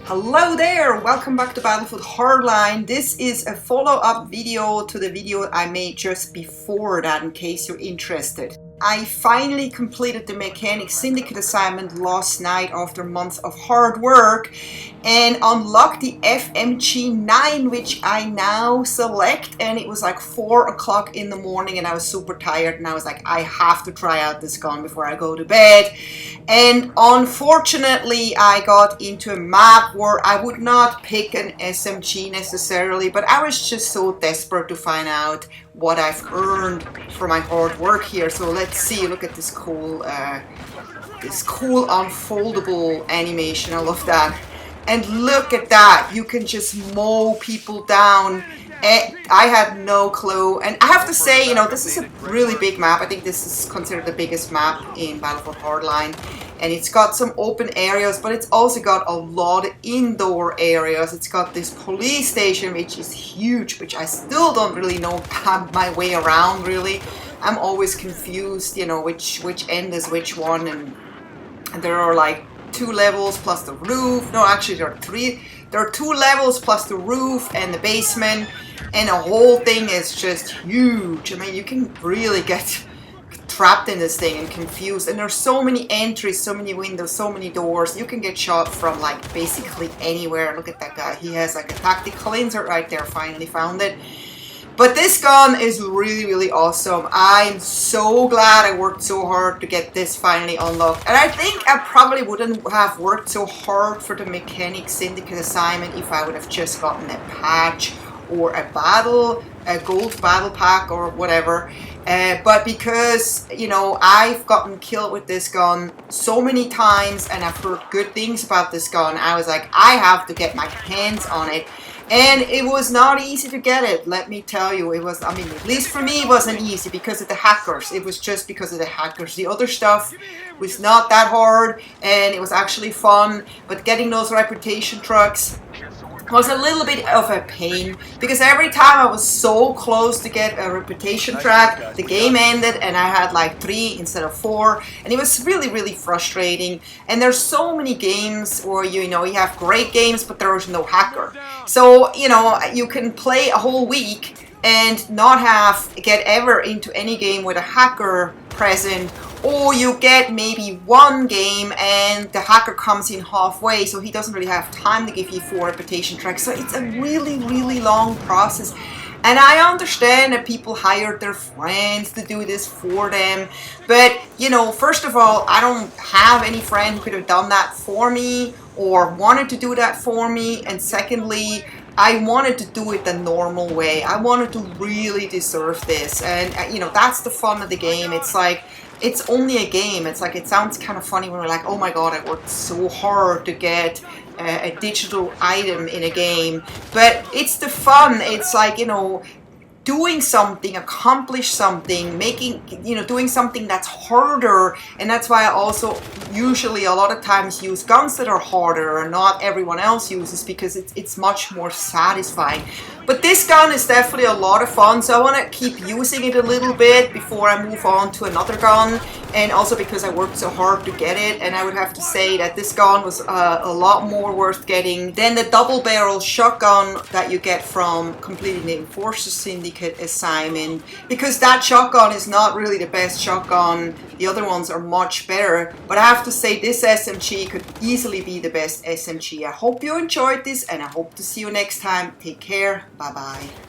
Hello there, welcome back to Battlefield Hardline. This is a follow-up video to the video I made just before that, in case you're interested. I finally completed the Mechanic Syndicate assignment last night after months of hard work and unlocked the FMG9, which I now select, and it was like 4 o'clock in the morning and I was super tired and I was like, I have to try out this gun before I go to bed. And unfortunately I got into a map where I would not pick an SMG necessarily, but I was just so desperate to find out what I've earned for my hard work here. So let's see, look at this cool unfoldable animation. I love that. And look at that, you can just mow people down. I had no clue, and I have to say, you know, this is a really big map. I think this is considered the biggest map in Battlefield Hardline, and it's got some open areas, but it's also got a lot of indoor areas. It's got this police station, which is huge, which I still don't really know my way around, really. I'm always confused, you know, which end is which one, and there are like 2 levels plus the roof. No, actually there are 3. There are 2 levels plus the roof and the basement, and the whole thing is just huge. I mean, you can really get trapped in this thing and confused, and there's so many entries, so many windows, so many doors. You can get shot from like basically anywhere. Look at that guy, he has like a tactical insert right there. Finally found it. But this gun is really awesome. I'm so glad I worked so hard to get this finally unlocked. And I think I probably wouldn't have worked so hard for the Mechanic Syndicate assignment if I would have just gotten a patch or a gold battle pack or whatever. But because, you know, I've gotten killed with this gun so many times and I've heard good things about this gun, I was like, I have to get my hands on it. And it was not easy to get it, let me tell you. It was, I mean, at least for me, it wasn't easy because of the hackers. It was just because of the hackers. The other stuff was not that hard and it was actually fun. But getting those reputation trucks was a little bit of a pain, because every time I was so close to get a reputation track, the game ended and I had like 3 instead of 4, and it was really frustrating. And there's so many games where you know you have great games but there's no hacker, so you know you can play a whole week and not get ever into any game with a hacker present, or you get maybe 1 game and the hacker comes in halfway, so he doesn't really have time to give you 4 reputation tracks. So it's a really long process. And I understand that people hired their friends to do this for them, but you know, first of all, I don't have any friend who could have done that for me or wanted to do that for me, and secondly, I wanted to do it the normal way. I wanted to really deserve this, and you know, that's the fun of the game. It's like, it's only a game. It's like, it sounds kind of funny when we're like, oh my god, I worked so hard to get a digital item in a game, but it's the fun. It's like, you know, doing something, accomplish something, doing something that's harder. And that's why I also usually a lot of times use guns that are harder and not everyone else uses, because it's much more satisfying. But this gun is definitely a lot of fun, so I want to keep using it a little bit before I move on to another gun, and also because I worked so hard to get it. And I would have to say that this gun was a lot more worth getting than the double barrel shotgun that you get from completing the Enforcer Syndicate assignment, because that shotgun is not really the best shotgun. The other ones are much better, but I have to say this SMG could easily be the best SMG. I hope you enjoyed this and I hope to see you next time. Take care. Bye bye.